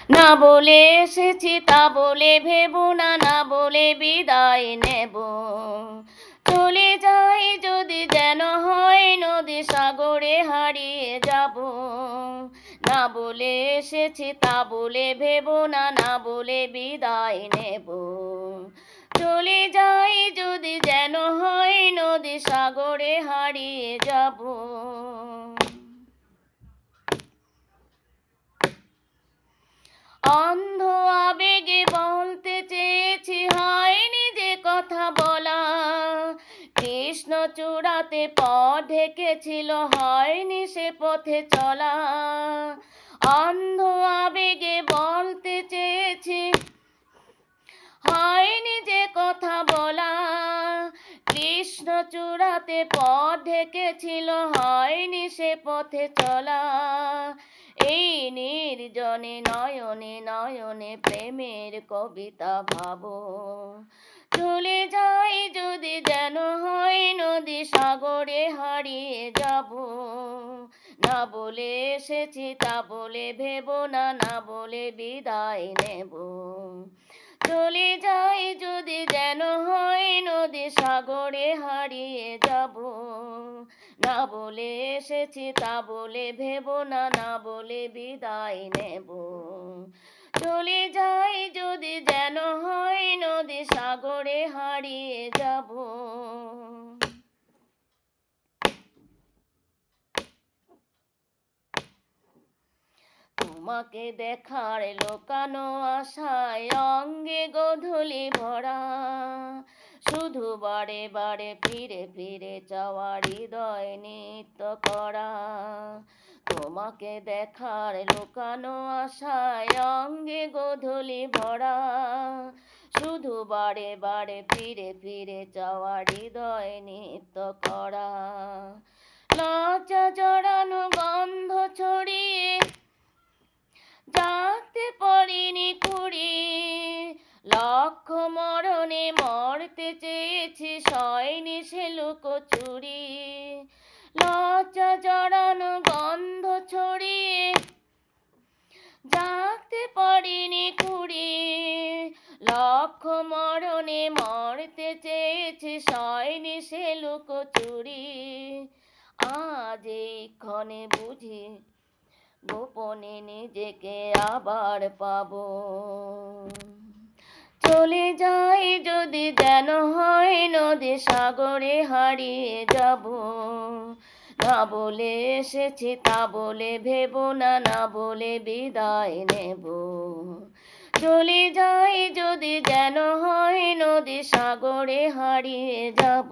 না বলে এসেছি তা বলে ভেবো না, না বলে বিদায় নেব। চলে যাই যদি যেন হয় নদী সাগরে হারিয়ে যাব। না বলে এসেছি তা বলে ভেবো না, না বলে বিদায় নেব। চলে যাই যদি যেন হয় নদী সাগরে হারিয়ে যাব। অন্ধ আবেগে বলতে চেয়েছি, হয়নি যে কথা বলা। কৃষ্ণ চূড়াতে পথ ঢেকেছিল, হয়নি সে পথে চলা। অন্ধ আবেগে বলতে চেয়েছি, হয়নি যে কথা বলা। কৃষ্ণ চূড়াতে পথ ঢেকেছিল, হয়নি সে পথে চলা। এই নির্জনে নয়নে নয়নে প্রেমের কবিতা ভাবো। চলে যাই যদি যেন হয় নদী সাগরে হারিয়ে যাব। না বলে এসেছি তা বলে ভেবো না, না বলে বিদায় নেব। চলে যাই যদি যেন হয় নদী সাগরে হারিয়ে যাব। না বলে এসেছি তা বলে ভেবো না, না বলে বিদায় নেব। চলে যাই যদি যেন হয় নদী সাগরে হারিয়ে যাব। তোমাকে দেখার লোকানো আশায় অঙ্গে গোধূলি ভরা। শুধু বারে বারে ফিরে ফিরে চাওয়া হৃদয় নিত্য করা। তোমাকে দেখার লোকানো আশায় অঙ্গে গোধূলি ভরা। শুধু বারে বারে ফিরে ফিরে চাওয়া হৃদয় নিত্য করা। লজ্জা জড়ানো গন্ধ ছড়িয়ে জাগতে পারিনি কুড়ি। লক্ষ মরণে মরতে চেয়েছি, সয়নি সে লুকোচুরি। লজ্জা জড়ানো গন্ধ ছড়িয়ে জাগতে পারিনি কুড়ি। লক্ষ মরণে মরতে চেয়েছি, সয়নি সে লুকোচুরি। আজ এই ক্ষণে বুঝি গোপনে নিজেকে আবার পাবো। চলে যাই যদি যেন হয় নদী সাগরে হারিয়ে যাব। না বলে এসেছি তা বলে ভেবো না, না বলে বিদায় নেব। চলে যাই যদি যেন হয় নদী সাগরে হারিয়ে যাব।